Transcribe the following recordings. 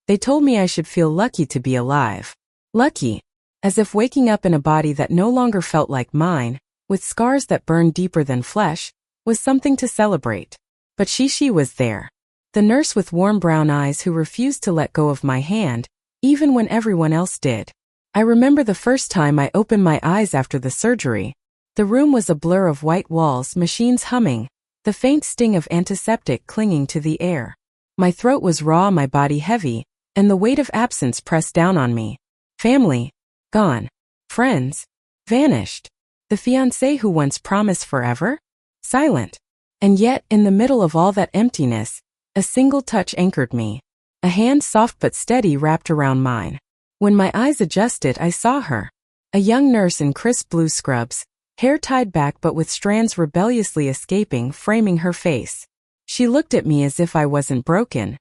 They told me I should feel lucky to be alive. Lucky. As if waking up in a body that no longer felt like mine, with scars that burned deeper than flesh, was something to celebrate. But she was there. The nurse with warm brown eyes who refused to let go of my hand, even when everyone else did. I remember the first time I opened my eyes after the surgery. The room was a blur of white walls, machines humming, the faint sting of antiseptic clinging to the air. My throat was raw, my body heavy, and the weight of absence pressed down on me. Family, gone. Friends, vanished. The fiancé who once promised forever, silent. And yet, in the middle of all that emptiness, a single touch anchored me. A hand soft but steady wrapped around mine. When my eyes adjusted, I saw her. A young nurse in crisp blue scrubs, hair tied back but with strands rebelliously escaping, framing her face. She looked at me as if I wasn't broken.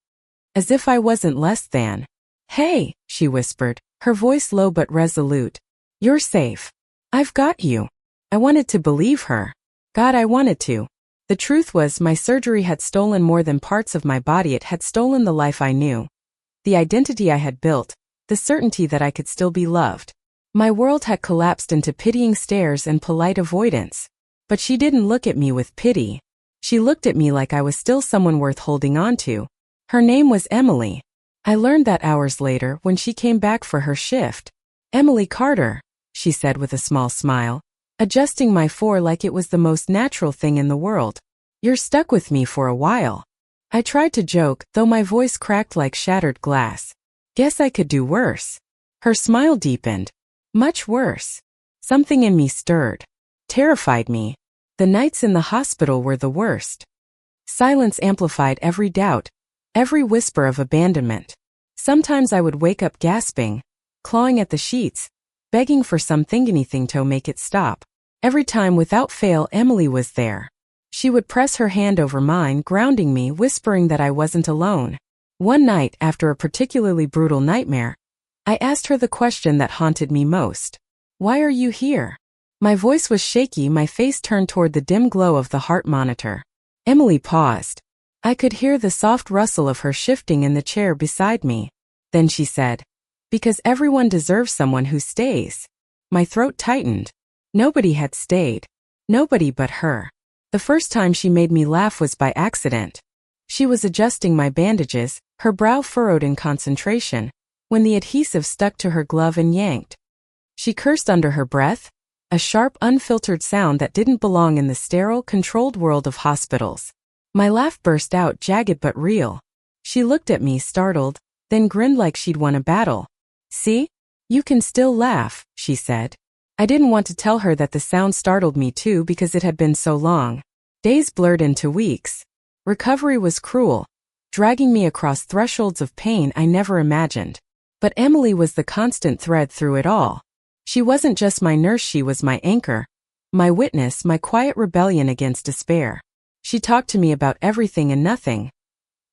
As if I wasn't less than. "Hey," she whispered, her voice low but resolute. "You're safe. I've got you." I wanted to believe her. God, I wanted to. The truth was, my surgery had stolen more than parts of my body. It had stolen the life I knew, the identity I had built, the certainty that I could still be loved. My world had collapsed into pitying stares and polite avoidance. But she didn't look at me with pity. She looked at me like I was still someone worth holding on to. Her name was Emily. I learned that hours later when she came back for her shift. "Emily Carter," she said with a small smile, adjusting my fore like it was the most natural thing in the world. "You're stuck with me for a while." I tried to joke, though my voice cracked like shattered glass. "Guess I could do worse." Her smile deepened. "Much worse." Something in me stirred. Terrified me. The nights in the hospital were the worst. Silence amplified every doubt, every whisper of abandonment. Sometimes I would wake up gasping, clawing at the sheets, begging for anything to make it stop. Every time, without fail, Emily was there. She would press her hand over mine, grounding me, whispering that I wasn't alone. One night, after a particularly brutal nightmare, I asked her the question that haunted me most. "Why are you here?" My voice was shaky, my face turned toward the dim glow of the heart monitor. Emily paused. I could hear the soft rustle of her shifting in the chair beside me. Then she said, "Because everyone deserves someone who stays." My throat tightened. Nobody had stayed. Nobody but her. The first time she made me laugh was by accident. She was adjusting my bandages, her brow furrowed in concentration, when the adhesive stuck to her glove and yanked. She cursed under her breath, a sharp, unfiltered sound that didn't belong in the sterile, controlled world of hospitals. My laugh burst out, jagged but real. She looked at me, startled, then grinned like she'd won a battle. "See? You can still laugh," she said. I didn't want to tell her that the sound startled me too because it had been so long. Days blurred into weeks. Recovery was cruel, dragging me across thresholds of pain I never imagined. But Emily was the constant thread through it all. She wasn't just my nurse, she was my anchor, my witness, my quiet rebellion against despair. She talked to me about everything and nothing.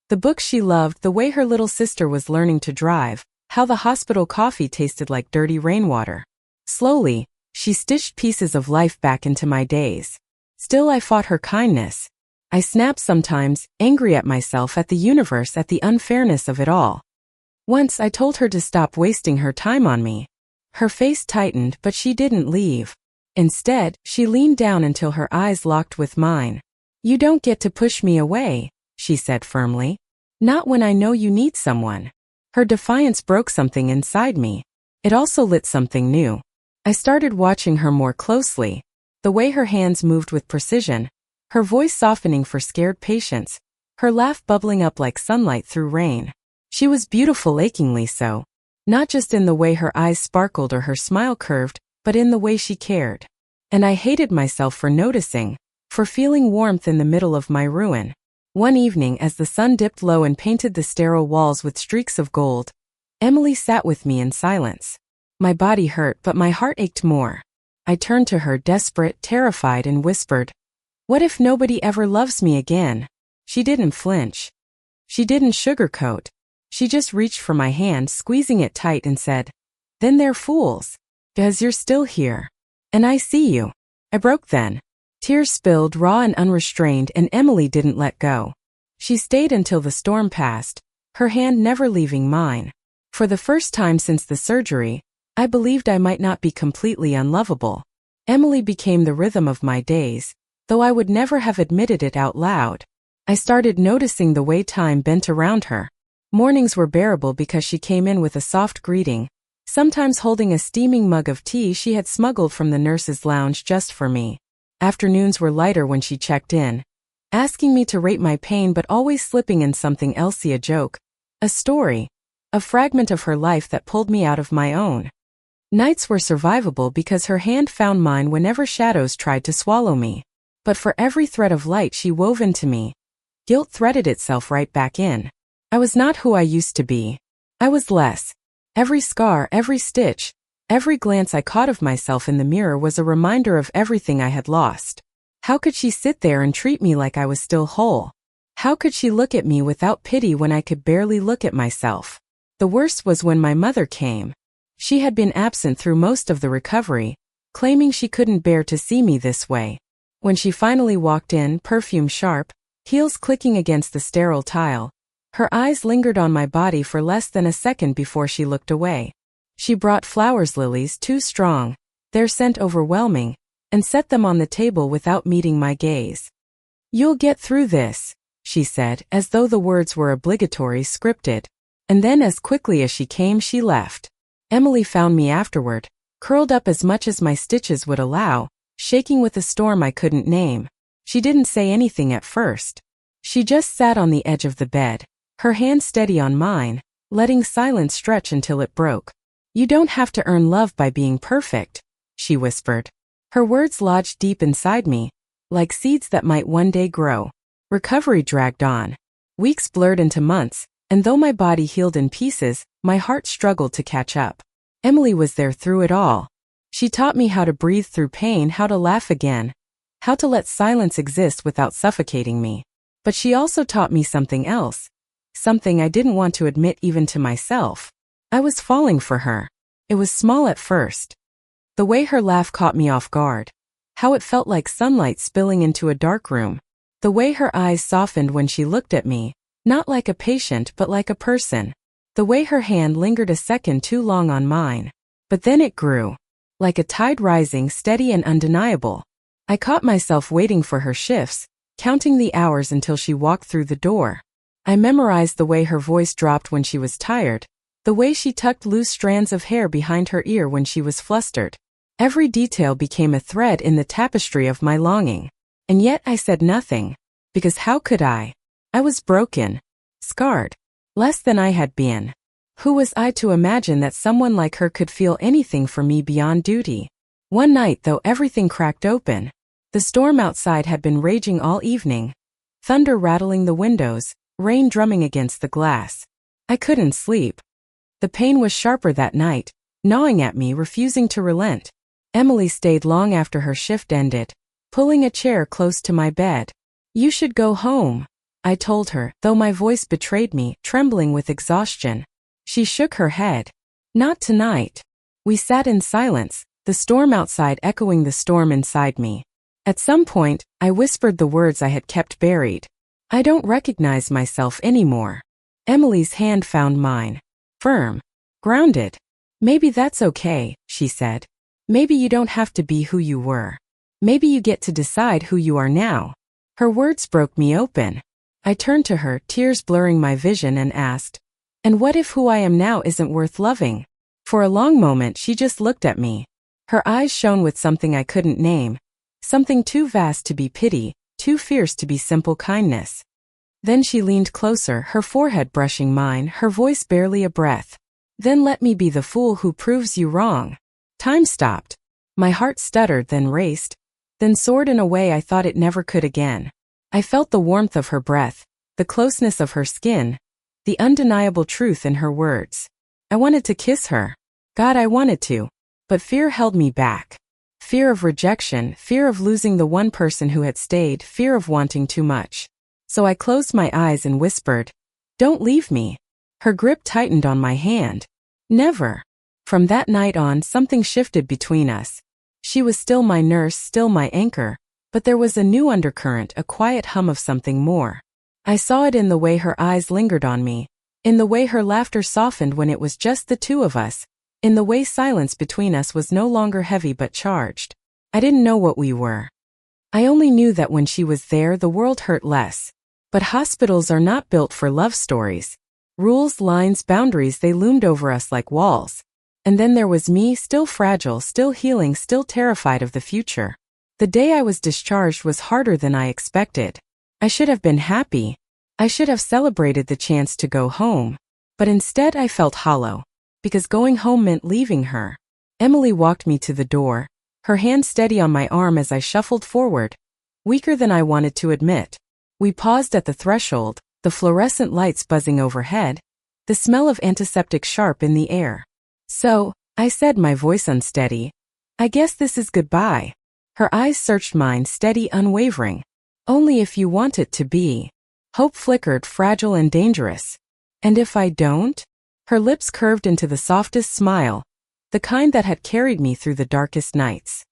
The books she loved, the way her little sister was learning to drive, how the hospital coffee tasted like dirty rainwater. Slowly, she stitched pieces of life back into my days. Still, I fought her kindness. I snapped sometimes, angry at myself, at the universe, at the unfairness of it all. Once I told her to stop wasting her time on me. Her face tightened, but she didn't leave. Instead, she leaned down until her eyes locked with mine. "You don't get to push me away," she said firmly. "Not when I know you need someone." Her defiance broke something inside me. It also lit something new. I started watching her more closely. The way her hands moved with precision, her voice softening for scared patience, her laugh bubbling up like sunlight through rain. She was beautiful, achingly so. Not just in the way her eyes sparkled or her smile curved, but in the way she cared. And I hated myself for noticing, for feeling warmth in the middle of my ruin. One evening, as the sun dipped low and painted the sterile walls with streaks of gold, Emily sat with me in silence. My body hurt, but my heart ached more. I turned to her, desperate, terrified, and whispered, "What if nobody ever loves me again?" She didn't flinch. She didn't sugarcoat. She just reached for my hand, squeezing it tight, and said, "Then they're fools. Because you're still here. And I see you." I broke then. Tears spilled, raw and unrestrained, and Emily didn't let go. She stayed until the storm passed, her hand never leaving mine. For the first time since the surgery, I believed I might not be completely unlovable. Emily became the rhythm of my days, though I would never have admitted it out loud. I started noticing the way time bent around her. Mornings were bearable because she came in with a soft greeting, sometimes holding a steaming mug of tea she had smuggled from the nurse's lounge just for me. Afternoons were lighter when she checked in, asking me to rate my pain but always slipping in something else, a joke, a story, a fragment of her life that pulled me out of my own. Nights were survivable because her hand found mine whenever shadows tried to swallow me. But for every thread of light she wove into me, guilt threaded itself right back in. I was not who I used to be. I was less. Every scar, every stitch, every glance I caught of myself in the mirror was a reminder of everything I had lost. How could she sit there and treat me like I was still whole? How could she look at me without pity when I could barely look at myself? The worst was when my mother came. She had been absent through most of the recovery, claiming she couldn't bear to see me this way. When she finally walked in, perfume sharp, heels clicking against the sterile tile, her eyes lingered on my body for less than a second before she looked away. She brought flowers, lilies too strong, their scent overwhelming, and set them on the table without meeting my gaze. "You'll get through this," she said, as though the words were obligatory, scripted. And then as quickly as she came, she left. Emily found me afterward, curled up as much as my stitches would allow, shaking with a storm I couldn't name. She didn't say anything at first. She just sat on the edge of the bed, her hand steady on mine, letting silence stretch until it broke. "You don't have to earn love by being perfect," she whispered. Her words lodged deep inside me, like seeds that might one day grow. Recovery dragged on. Weeks blurred into months, and though my body healed in pieces, my heart struggled to catch up. Emily was there through it all. She taught me how to breathe through pain, how to laugh again, how to let silence exist without suffocating me. But she also taught me something else, something I didn't want to admit even to myself. I was falling for her. It was small at first. The way her laugh caught me off guard, how it felt like sunlight spilling into a dark room, the way her eyes softened when she looked at me, not like a patient but like a person. The way her hand lingered a second too long on mine. But then it grew. Like a tide rising, steady and undeniable. I caught myself waiting for her shifts, counting the hours until she walked through the door. I memorized the way her voice dropped when she was tired, the way she tucked loose strands of hair behind her ear when she was flustered. Every detail became a thread in the tapestry of my longing. And yet I said nothing. Because how could I? I was broken, scarred, less than I had been. Who was I to imagine that someone like her could feel anything for me beyond duty? One night, though, everything cracked open. The storm outside had been raging all evening, thunder rattling the windows, rain drumming against the glass. I couldn't sleep. The pain was sharper that night, gnawing at me, refusing to relent. Emily stayed long after her shift ended, pulling a chair close to my bed. "You should go home," I told her, though my voice betrayed me, trembling with exhaustion. She shook her head. "Not tonight." We sat in silence, the storm outside echoing the storm inside me. At some point, I whispered the words I had kept buried. "I don't recognize myself anymore." Emily's hand found mine. Firm. Grounded. "Maybe that's okay," she said. "Maybe you don't have to be who you were. Maybe you get to decide who you are now." Her words broke me open. I turned to her, tears blurring my vision, and asked, "And what if who I am now isn't worth loving?" For a long moment she just looked at me. Her eyes shone with something I couldn't name, something too vast to be pity, too fierce to be simple kindness. Then she leaned closer, her forehead brushing mine, her voice barely a breath. "Then let me be the fool who proves you wrong." Time stopped. My heart stuttered, then raced, then soared in a way I thought it never could again. I felt the warmth of her breath, the closeness of her skin, the undeniable truth in her words. I wanted to kiss her. God, I wanted to. But fear held me back. Fear of rejection, fear of losing the one person who had stayed, fear of wanting too much. So I closed my eyes and whispered, "Don't leave me." Her grip tightened on my hand. Never. From that night on, something shifted between us. She was still my nurse, still my anchor, but there was a new undercurrent, a quiet hum of something more. I saw it in the way her eyes lingered on me, In the way her laughter softened when it was just the two of us, in the way silence between us was no longer heavy but charged. I didn't know what we were. I only knew that when she was there the world hurt less. But hospitals are not built for love stories. Rules, lines, boundaries, they loomed over us like walls. And then there was me, still fragile, still healing, still terrified of the future. The day I was discharged was harder than I expected. I should have been happy. I should have celebrated the chance to go home. But instead I felt hollow. Because going home meant leaving her. Emily walked me to the door, her hand steady on my arm as I shuffled forward, weaker than I wanted to admit. We paused at the threshold, the fluorescent lights buzzing overhead, the smell of antiseptic sharp in the air. "So," I said, my voice unsteady, "I guess this is goodbye." Her eyes searched mine, steady, unwavering. "Only if you want it to be." Hope flickered, fragile and dangerous. "And if I don't?" Her lips curved into the softest smile, the kind that had carried me through the darkest nights.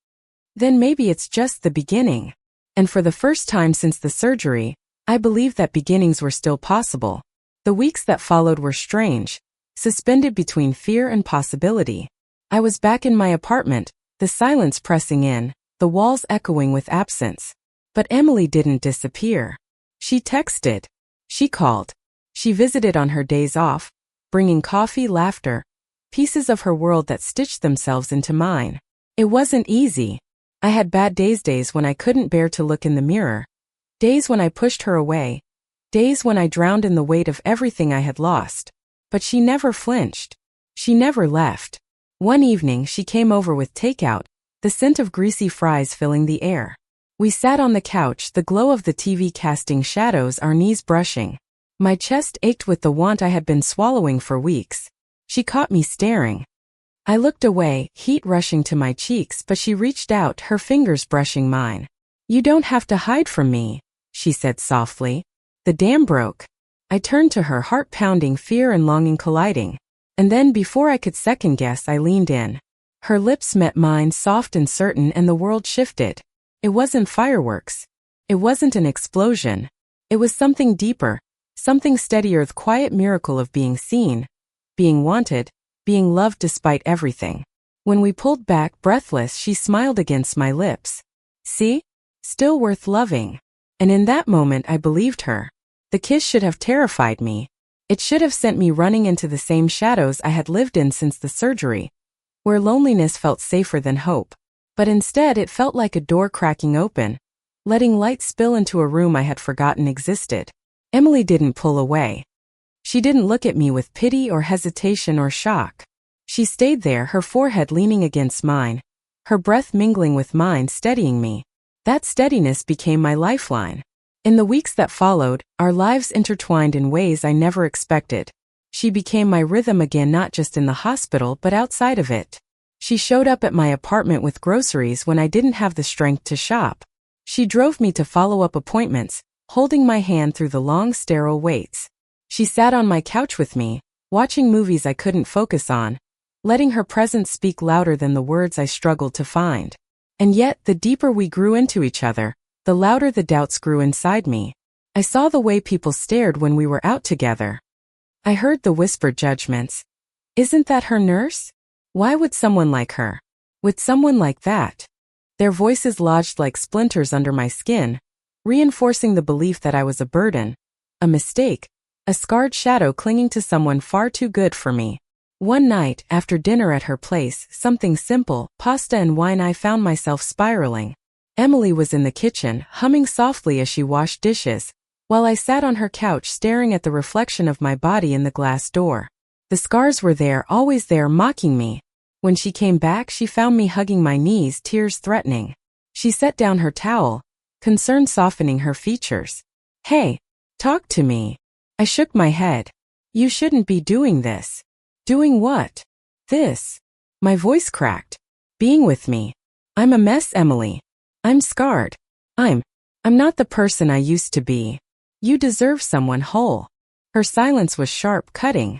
"Then maybe it's just the beginning." And for the first time since the surgery, I believed that beginnings were still possible. The weeks that followed were strange, suspended between fear and possibility. I was back in my apartment, the silence pressing in, the walls echoing with absence. But Emily didn't disappear. She texted. She called. She visited on her days off, bringing coffee, laughter, pieces of her world that stitched themselves into mine. It wasn't easy. I had bad days when I couldn't bear to look in the mirror, days when I pushed her away, days when I drowned in the weight of everything I had lost. But she never flinched. She never left. One evening she came over with takeout, the scent of greasy fries filling the air. We sat on the couch, the glow of the TV casting shadows, our knees brushing. My chest ached with the want I had been swallowing for weeks. She caught me staring. I looked away, heat rushing to my cheeks, but she reached out, her fingers brushing mine. "You don't have to hide from me," she said softly. "The dam broke." I turned to her, heart pounding, fear and longing colliding. And then, before I could second guess, I leaned in. Her lips met mine, soft and certain, and the world shifted. It wasn't fireworks. It wasn't an explosion. It was something deeper, something steadier, the quiet miracle of being seen, being wanted, being loved despite everything. When we pulled back, breathless, she smiled against my lips. "See? Still worth loving." And in that moment I believed her. The kiss should have terrified me. It should have sent me running into the same shadows I had lived in since the surgery, where loneliness felt safer than hope. But instead it felt like a door cracking open, letting light spill into a room I had forgotten existed. Emily didn't pull away. She didn't look at me with pity or hesitation or shock. She stayed there, her forehead leaning against mine, her breath mingling with mine, steadying me. That steadiness became my lifeline. In the weeks that followed, our lives intertwined in ways I never expected. She became my rhythm again, not just in the hospital but outside of it. She showed up at my apartment with groceries when I didn't have the strength to shop. She drove me to follow-up appointments, holding my hand through the long, sterile waits. She sat on my couch with me, watching movies I couldn't focus on, letting her presence speak louder than the words I struggled to find. And yet, the deeper we grew into each other, the louder the doubts grew inside me. I saw the way people stared when we were out together. I heard the whispered judgments. "Isn't that her nurse? Why would someone like her? With someone like that?" Their voices lodged like splinters under my skin, reinforcing the belief that I was a burden, a mistake, a scarred shadow clinging to someone far too good for me. One night, after dinner at her place, something simple, pasta and wine, I found myself spiraling. Emily was in the kitchen, humming softly as she washed dishes, while I sat on her couch staring at the reflection of my body in the glass door. The scars were there, always there, mocking me. When she came back, she found me hugging my knees, tears threatening. She set down her towel, concern softening her features. "Hey, talk to me." I shook my head. "You shouldn't be doing this." "Doing what?" "This." My voice cracked. "Being with me. I'm a mess, Emily. I'm scarred. I'm not the person I used to be. You deserve someone whole." Her silence was sharp, cutting.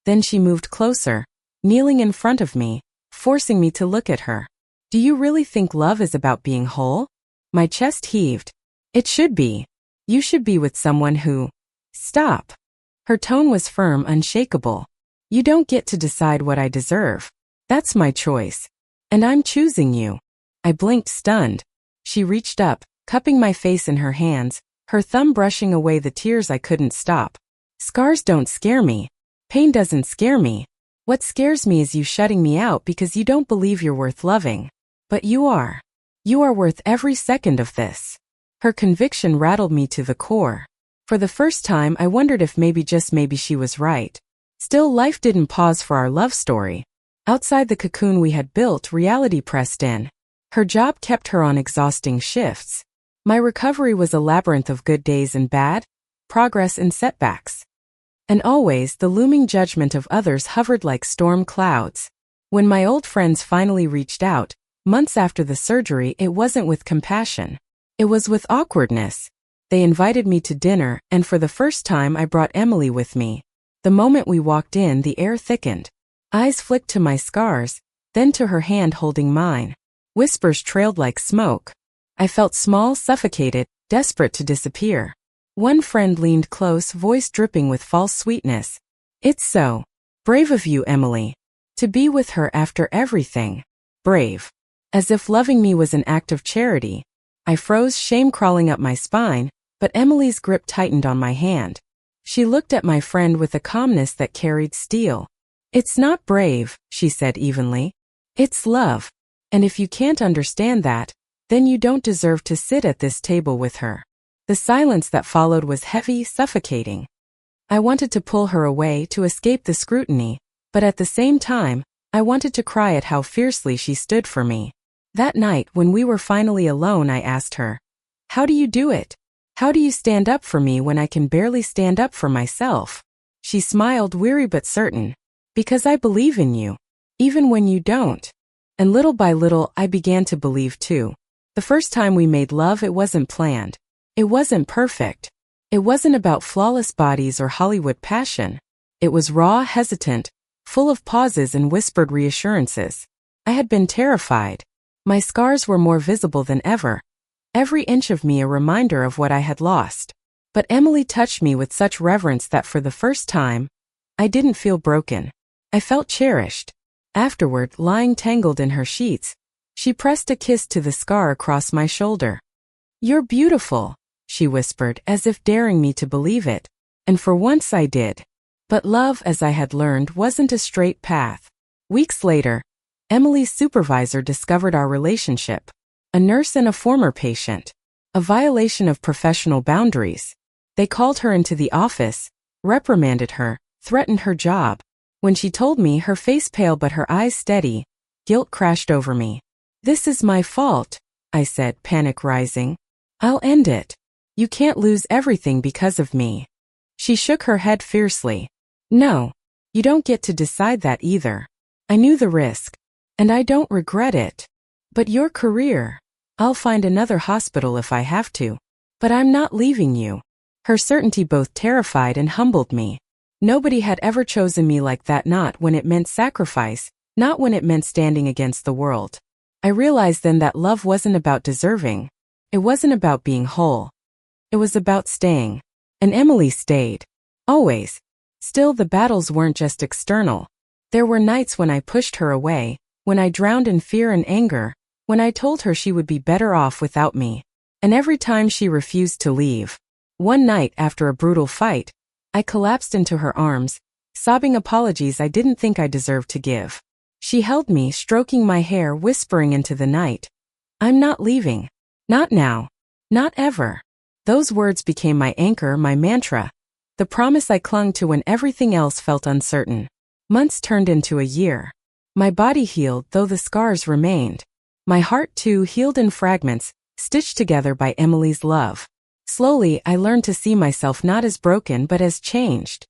Then she moved closer, kneeling in front of me, forcing me to look at her. "Do you really think love is about being whole?" My chest heaved. "It should be. You should be with someone who..." "Stop." Her tone was firm, unshakable. You don't get to decide what I deserve. That's my choice. And I'm choosing you. I blinked, stunned. She reached up, cupping my face in her hands, her thumb brushing away the tears I couldn't stop. Scars don't scare me. Pain doesn't scare me. What scares me is you shutting me out because you don't believe you're worth loving. But you are. You are worth every second of this. Her conviction rattled me to the core. For the first time, I wondered if maybe, just maybe, she was right. Still, life didn't pause for our love story. Outside the cocoon we had built, reality pressed in. Her job kept her on exhausting shifts. My recovery was a labyrinth of good days and bad, progress and setbacks. And always, the looming judgment of others hovered like storm clouds. When my old friends finally reached out, months after the surgery, it wasn't with compassion. It was with awkwardness. They invited me to dinner, and for the first time I brought Emily with me. The moment we walked in, the air thickened. Eyes flicked to my scars, then to her hand holding mine. Whispers trailed like smoke. I felt small, suffocated, desperate to disappear. One friend leaned close, voice dripping with false sweetness. It's so brave of you, Emily. To be with her after everything. Brave. As if loving me was an act of charity. I froze, shame crawling up my spine, but Emily's grip tightened on my hand. She looked at my friend with a calmness that carried steel. It's not brave, she said evenly. It's love. And if you can't understand that, then you don't deserve to sit at this table with her. The silence that followed was heavy, suffocating. I wanted to pull her away to escape the scrutiny, but at the same time, I wanted to cry at how fiercely she stood for me. That night, when we were finally alone, I asked her, "How do you do it? How do you stand up for me when I can barely stand up for myself?" She smiled, weary but certain. "Because I believe in you, even when you don't." And little by little, I began to believe too. The first time we made love, it wasn't planned. It wasn't perfect. It wasn't about flawless bodies or Hollywood passion. It was raw, hesitant, full of pauses and whispered reassurances. I had been terrified. My scars were more visible than ever, every inch of me a reminder of what I had lost. But Emily touched me with such reverence that for the first time, I didn't feel broken. I felt cherished. Afterward, lying tangled in her sheets, she pressed a kiss to the scar across my shoulder. "You're beautiful," she whispered, as if daring me to believe it. And for once I did. But love, as I had learned, wasn't a straight path. Weeks later, Emily's supervisor discovered our relationship. A nurse and a former patient. A violation of professional boundaries. They called her into the office, reprimanded her, threatened her job. When she told me, her face pale but her eyes steady, guilt crashed over me. "This is my fault," I said, panic rising. "I'll end it. You can't lose everything because of me." She shook her head fiercely. "No, you don't get to decide that either. I knew the risk, and I don't regret it. But your career, I'll find another hospital if I have to. But I'm not leaving you." Her certainty both terrified and humbled me. Nobody had ever chosen me like that, not when it meant sacrifice, not when it meant standing against the world. I realized then that love wasn't about deserving. It wasn't about being whole. It was about staying. And Emily stayed. Always. Still, the battles weren't just external. There were nights when I pushed her away, when I drowned in fear and anger, when I told her she would be better off without me. And every time she refused to leave. One night, after a brutal fight, I collapsed into her arms, sobbing apologies I didn't think I deserved to give. She held me, stroking my hair, whispering into the night, "I'm not leaving. Not now. Not ever." Those words became my anchor, my mantra, the promise I clung to when everything else felt uncertain. Months turned into a year. My body healed, though the scars remained. My heart, too, healed in fragments, stitched together by Emily's love. Slowly, I learned to see myself not as broken but as changed.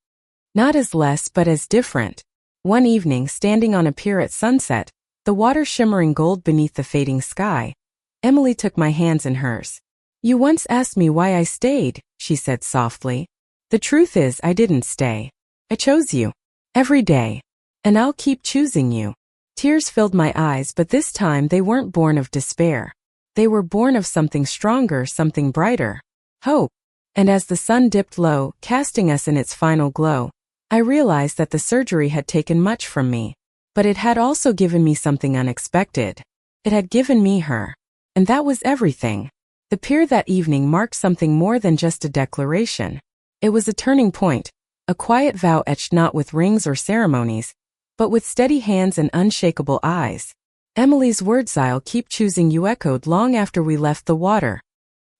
Not as less but as different. One evening, standing on a pier at sunset, the water shimmering gold beneath the fading sky, Emily took my hands in hers. "You once asked me why I stayed," she said softly. "The truth is, I didn't stay. I chose you. Every day. And I'll keep choosing you." Tears filled my eyes, but this time they weren't born of despair. They were born of something stronger, something brighter. Hope. And as the sun dipped low, casting us in its final glow, I realized that the surgery had taken much from me. But it had also given me something unexpected. It had given me her. And that was everything. The pier that evening marked something more than just a declaration. It was a turning point, a quiet vow etched not with rings or ceremonies, but with steady hands and unshakable eyes. Emily's words, "I'll keep choosing you," echoed long after we left the water.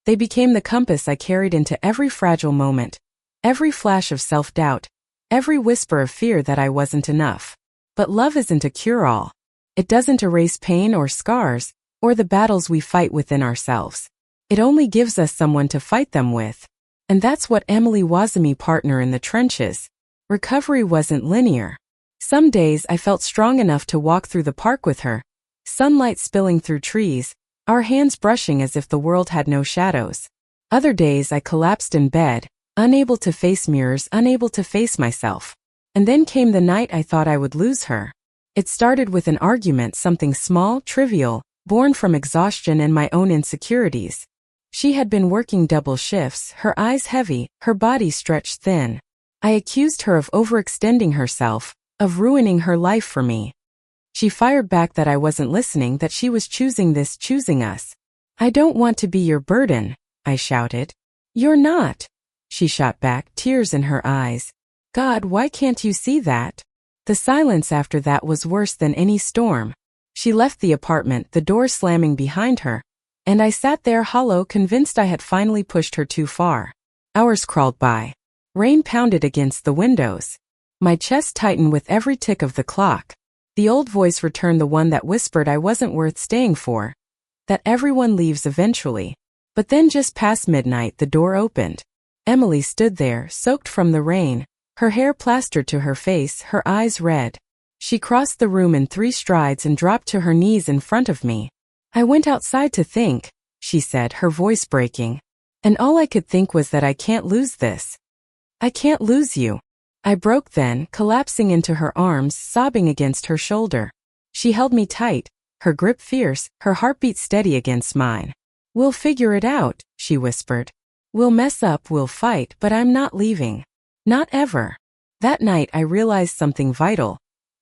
They became the compass I carried into every fragile moment, every flash of self-doubt, every whisper of fear that I wasn't enough. But love isn't a cure-all. It doesn't erase pain or scars, or the battles we fight within ourselves. It only gives us someone to fight them with. And that's what Emily was, my partner in the trenches. Recovery wasn't linear. Some days I felt strong enough to walk through the park with her, sunlight spilling through trees, our hands brushing as if the world had no shadows. Other days I collapsed in bed, unable to face mirrors, unable to face myself. And then came the night I thought I would lose her. It started with an argument, something small, trivial, born from exhaustion and my own insecurities. She had been working double shifts, her eyes heavy, her body stretched thin. I accused her of overextending herself, of ruining her life for me. She fired back that I wasn't listening, that she was choosing this, choosing us. "I don't want to be your burden," I shouted. "You're not," she shot back, tears in her eyes. "God, why can't you see that?" The silence after that was worse than any storm. She left the apartment, the door slamming behind her, and I sat there hollow, convinced I had finally pushed her too far. Hours crawled by. Rain pounded against the windows. My chest tightened with every tick of the clock. The old voice returned, the one that whispered I wasn't worth staying for, that everyone leaves eventually. But then just past midnight the door opened. Emily stood there, soaked from the rain, her hair plastered to her face, her eyes red. She crossed the room in 3 strides and dropped to her knees in front of me. "I went outside to think," she said, her voice breaking. "And all I could think was that I can't lose this. I can't lose you." I broke then, collapsing into her arms, sobbing against her shoulder. She held me tight, her grip fierce, her heartbeat steady against mine. "We'll figure it out," she whispered. "We'll mess up, we'll fight, but I'm not leaving. Not ever." That night I realized something vital.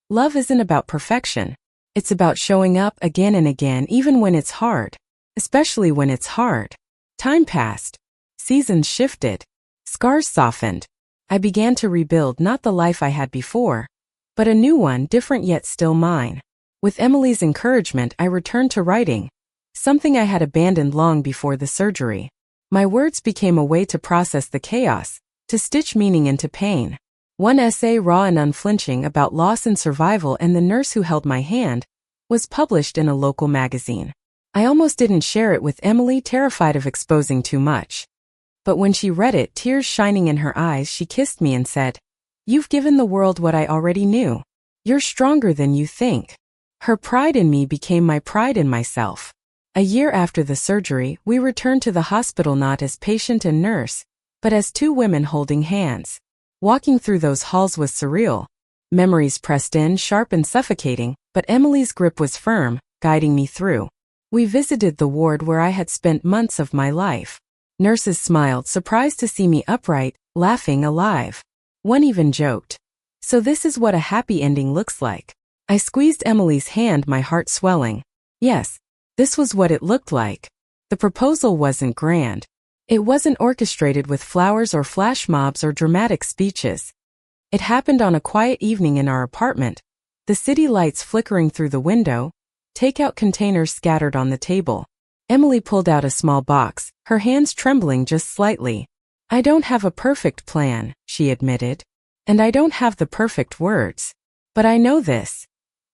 Love isn't about perfection. It's about showing up again and again, even when it's hard. Especially when it's hard. Time passed. Seasons shifted. Scars softened. I began to rebuild, not the life I had before, but a new one, different yet still mine. With Emily's encouragement, I returned to writing, something I had abandoned long before the surgery. My words became a way to process the chaos, to stitch meaning into pain. One essay, raw and unflinching, about loss and survival and the nurse who held my hand, was published in a local magazine. I almost didn't share it with Emily, terrified of exposing too much. But when she read it, tears shining in her eyes, she kissed me and said, "You've given the world what I already knew. You're stronger than you think." Her pride in me became my pride in myself. A year after the surgery, we returned to the hospital not as patient and nurse, but as 2 women holding hands. Walking through those halls was surreal. Memories pressed in, sharp and suffocating, but Emily's grip was firm, guiding me through. We visited the ward where I had spent months of my life. Nurses smiled, surprised to see me upright, laughing, alive. One even joked, "So this is what a happy ending looks like." I squeezed Emily's hand, my heart swelling. Yes, this was what it looked like. The proposal wasn't grand. It wasn't orchestrated with flowers or flash mobs or dramatic speeches. It happened on a quiet evening in our apartment, the city lights flickering through the window, takeout containers scattered on the table. Emily pulled out a small box, her hands trembling just slightly. "I don't have a perfect plan," she admitted. "And I don't have the perfect words. But I know this.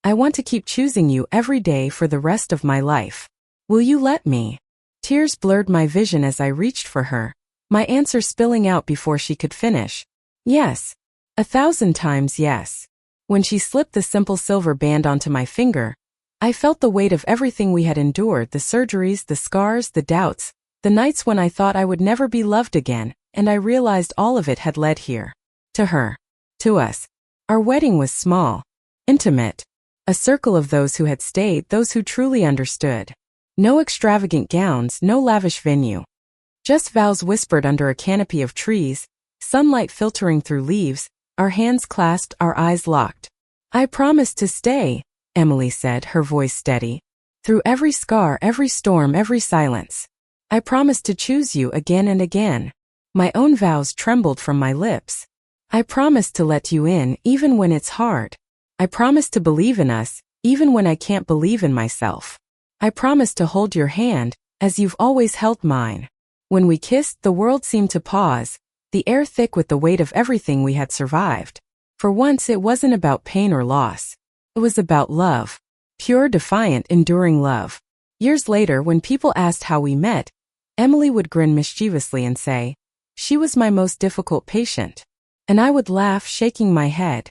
I want to keep choosing you every day for the rest of my life. Will you let me?" Tears blurred my vision as I reached for her, my answer spilling out before she could finish. "Yes. 1,000 times yes." When she slipped the simple silver band onto my finger, I felt the weight of everything we had endured, the surgeries, the scars, the doubts, the nights when I thought I would never be loved again, and I realized all of it had led here. To her. To us. Our wedding was small. Intimate. A circle of those who had stayed, those who truly understood. No extravagant gowns, no lavish venue. Just vows whispered under a canopy of trees, sunlight filtering through leaves, our hands clasped, our eyes locked. I promise to stay, Emily said, her voice steady. Through every scar, every storm, every silence. I promise to choose you again and again. My own vows trembled from my lips. I promise to let you in, even when it's hard. I promise to believe in us, even when I can't believe in myself. I promise to hold your hand, as you've always held mine. When we kissed, the world seemed to pause, the air thick with the weight of everything we had survived. For once it wasn't about pain or loss. It was about love. Pure, defiant, enduring love. Years later, when people asked how we met, Emily would grin mischievously and say, "She was my most difficult patient." And I would laugh, shaking my head.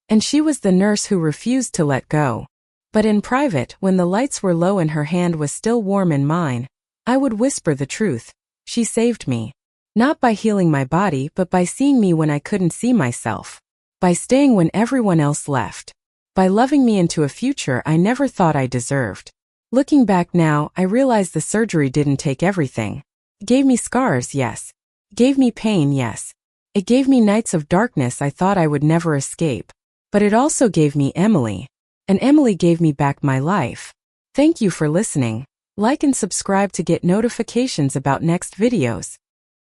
And she was the nurse who refused to let go. But in private, when the lights were low and her hand was still warm in mine, I would whisper the truth. She saved me. Not by healing my body, but by seeing me when I couldn't see myself. By staying when everyone else left. By loving me into a future I never thought I deserved. Looking back now, I realize the surgery didn't take everything. It gave me scars, yes. It gave me pain, yes. It gave me nights of darkness I thought I would never escape. But it also gave me Emily. And Emily gave me back my life. Thank you for listening. Like and subscribe to get notifications about next videos.